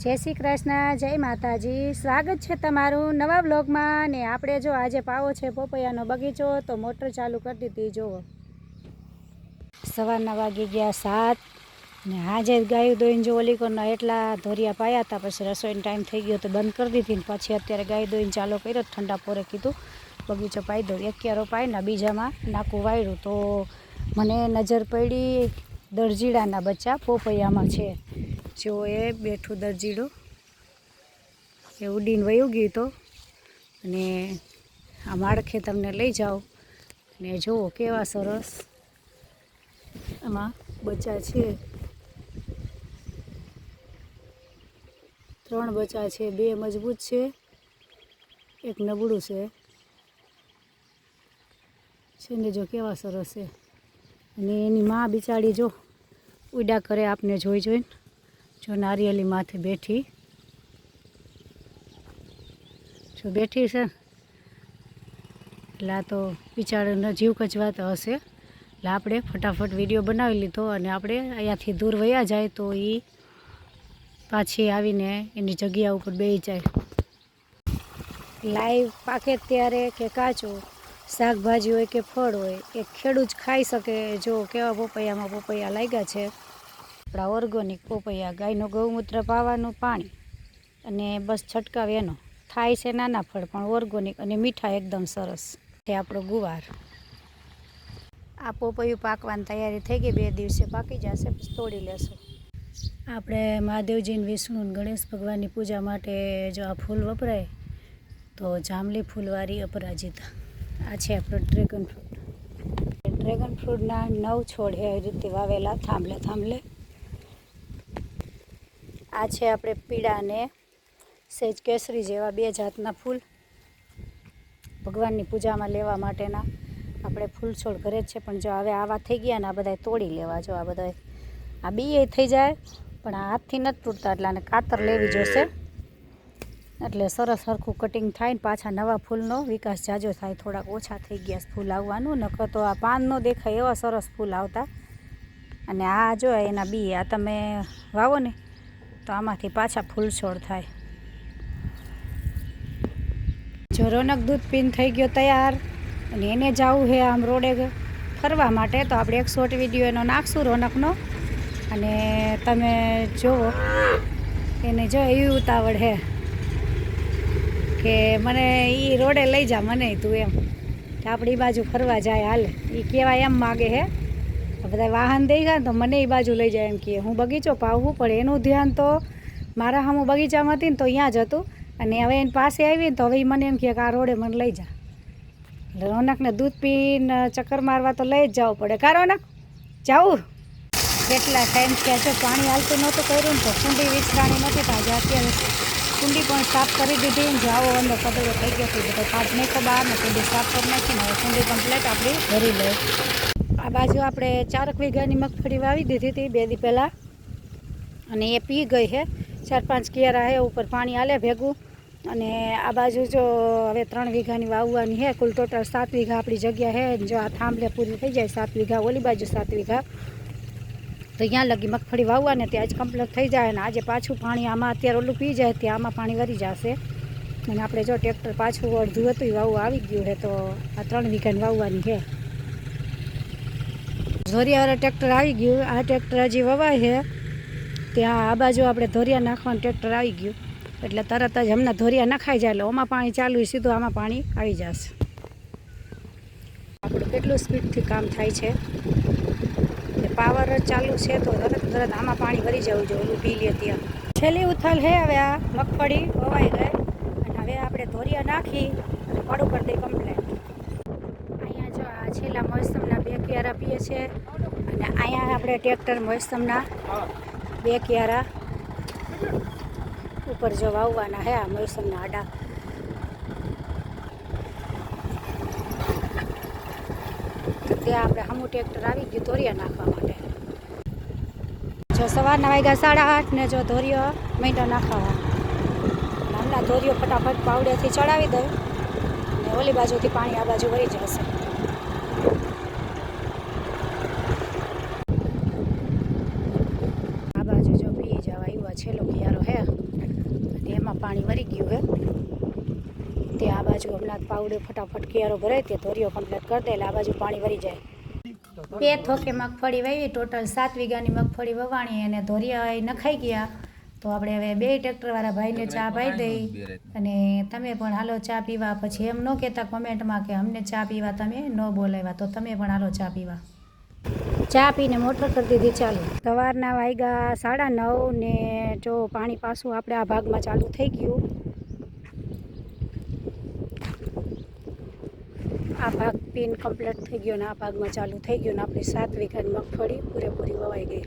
जय श्री कृष्ण, जय माताजी। स्वागत है तमारू नवा ब्लॉग में। ने आपणे जो आज पावो छे पोपैयानो बगीचो तो मोटर चालू कर दीधी। जो सवारना वागी गया 7 ने आज गाय दोईने जो ओली कोरना एटला धोरिया पाया था। पछी रसोईनो टाइम थई गयो तो बंद कर दीधी। पछी अत्यारे गाय दोईने चालू कर्यो। ठंडा पोरे कीधुं बगीचो पाई दो। एक क्यारो पाई ने बीजामां नाकू वाळ्युं तो मने नजर पड़ी दरजीडाना बच्चा पोपैयामां छे। जो ए बेठું दरजीडું એ ઉડીને વયું ગયું તો અને આ માળખે તમને લઈ જાઓ અને જુઓ કેવા સરસ આમાં બચ્ચા છે। 3 બચ્ચા છે, 2 મજબૂત છે, એક નબળું છે ને જો કેવા સરસ છે। અને એની માં બિચારી જો ઉડા કરે આપને જોઈ જોઈને। जो नारियली माथे बैठी जो बैठी से એટલે તો બિચારાનો જીવ કચવાતો હશે। એટલે આપણે ફટાફટ વિડીયો બનાવી લીધો અને આપણે અહીંયાથી દૂર વયા જાય તો એ પાછી આવીને એની જગ્યા ઉપર બેસી જાય। લાઈવ પાકે ત્યારે કે કાચું શાકભાજી હોય કે ફળ હોય એ ખેડૂત જ ખાઈ શકે। જો કેવા પોપૈયામાં પોપૈયા લાગ્યા છે। આપણા ઓર્ગેનિક પોપૈયા, ગાયનું ગૌમૂત્ર પાવાનું પાણી અને બસ છંટકાવ એનો થાય છે। નાના ફળ પણ ઓર્ગેનિક અને મીઠા એકદમ સરસ છે। આપણો ગુવાર આ પોપૈયું પાકવાની તૈયારી થઈ ગઈ। 2 દિવસે પાકી જશે, પછી તોડી લેશું। આપણે મહાદેવજી ને વિષ્ણુ ને ગણેશ ભગવાનની પૂજા માટે જો આ ફૂલ વપરાય તો જાંબલી ફૂલવાળી અપરાજિતા। આ છે આપણો ડ્રેગન ફ્રૂટ। ડ્રેગન ફ્રૂટના 9 છોડ છે એ રીતે વાવેલા થાંભલે થાંભલે। आ छे आपणे पीड़ा ने सेज केसरी जेवा 2 जातना फूल भगवाननी पूजामां लेवा माटेना। आपणे फूल छोड़ घरे ज छे पण जो हवे आवा थई गया ने आ बधाय तोड़ी लेवा। जो आ बधाय आ बीए थई जाय पण आ हाथथी नथी तूटता એટલે આને કાતર લેવી જોશે એટલે સરસ હરખું કટિંગ થાય ને પાછા નવા ફૂલનો વિકાસ જાજો થાય। થોડાક ઓછા થઈ ગયા ફૂલ આવવાનું, નકર તો આ પાન નો દેખાય એવા સરસ ફૂલ આવતા। અને આ જો એના બી આ તમે વાવો ને तो आमांथी पाछा फूल छोड़ थाय। जो रोनक दूध पीन थई गयो तैयार अने एने जावुं है आम रोडे फरवा माटे तो आपणे एक शॉर्ट विडियो एनो नाखशुं रोनकनो अने तमे जोवो एने जो एवी उतावळ है के मने ई रोडे लई जा मने तू एम के आपणे ई बाजू फरवा जाय हाले। ई केवा एम मागे है બધા વાહન દેખા તો મને એ બાજુ લઈ જાય એમ કે હું બગીચો પાવું પણ એનું ધ્યાન તો મારા સામું બગીચામાં હતી ને તો અહીંયા જ હતું અને હવે એની પાસે આવી ને તો હવે મને એમ કે આ રોડે મને લઈ જા। એટલે રોનકને દૂધ પીને ચક્કર મારવા તો લઈ જ જવું પડે। કા રોનક જાવું કેટલા ટાઈમ થયા છે પાણી હાલતું નહોતું કર્યું ને તો કુંડી વિછરાણી નથી તો આજે અત્યારે કુંડી પણ સાફ કરી દીધી ને જાવો અંદર કદડો થઈ ગયો હતો બધો કાઢ નાખ્યો બહાર ને કુંડી સાફ કરી નાખીને હવે કુંડી કમ્પ્લેટ આપણી ભરી લઈ। आ बाजू आपणे 4 वीघानी मगफળી वावी दीधी थी 2 दी पहला अने ए पी गई है। 4-5 क्यारा है ऊपर पानी आले भेगू अने आ बाजू जो हवे 3 वीघानी वाववानी है। कुल टोटल 7 वीघा आपणी जग्या है। जो आ थांभले पूरी थई जाए 7 वीघा ओली बाजू 7 वीघा तो यहाँ लगी मगफળી वाववाने ते आज कम्प्लीट थई जाए। ने आजे पाछुं पाणी आमां अत्यारे ओલું पी जाए ते आमां पाणी वरी जशे। अने आपणे जो ट्रेक्टर पाछुं अडधुं हतुं ए वावुं आवी गयुं है तो आ 3 वीघानी वाववानी है। धोरियावाळा ट्रेक्टर आई गयुं। आ ट्रेक्टर हजी ववाय है त्यां आ बाजू आपणे धोरिया नाखवानुं ट्रेक्टर आई गयुं એટલે તરત જ હમણાં ધોરિયા નખાઈ જાય એટલે ઓમાં પાણી ચાલુ સીધું આમાં પાણી આવી જશે। આપણે કેટલું સ્પીડથી કામ થાય છે એટલે પાવર ચાલુ છે તો તરત આમાં પાણી ભરી જવું જોઈએ ઓલું પી લે ત્યાં। છેલ્લી ઉથલ હે હવે આ મગફળી વવાઈ ગઈ અને હવે આપણે ધોરિયા નાખી અને પડું કરી દઈ કમ્પ્લેટ। અહીંયા જો આ છેલ્લા મોસમના 2 ક્યારા પીએ છે અને અહીંયા આપણે ટ્રેક્ટર મોસમના 2 ક્યારા ऊपर जो वाववाना है आ मोसमना आडा। तो त्या आपणे हमू ट्रेक्टर आवी गयुं धोरिया नाखवा माटे। जो सवारना वाग्या 8:30 ने जो धोरियो मींडा नाखवा हमणां धोरियो फटाफट पावडेथी चढ़ावी दई ने ओली बाजुथी पाणी आ बाजू वही जशे। आ बाजू जो पी जवा छेल्लो क्यारो है પાણી વરી ગયું હે. તે આ બાજુ હમણાં પાવડે ફટાફટ કેરો ભરાય તે ધોરીઓ કમ્પ્લીટ કરી દે એટલે આ બાજુ પાણી વરી જાય. 2 થોકે મગફળી વાવી, ટોટલ 7 વીઘાની મગફળી વવાણી અને ધોરિયા નખાઈ ગયા. તો આપણે હવે 2 ટ્રેક્ટરવાળા ભાઈને ચા પાઈ દઈ અને તમે પણ હાલો ચા પીવા. પછી એમ ન કહેતા કોમેન્ટમાં કે અમને ચા પીવા તમે ન બોલાવ્યા, તો તમે પણ હાલો ચા પીવા. ચા પીને મોટર કરી દીધી ચાલુ. સવારના વાગ્યા 9:30 ને જો પાણી પાછું આપણે આ ભાગમાં ચાલુ થઈ ગયું. આ ભાગ પીન કમ્પ્લીટ થઈ ગયો ને આ ભાગમાં ચાલુ થઈ ગયું ને આપણી 7 વીઘાની મગફળી પૂરેપૂરી વવાઈ ગઈ.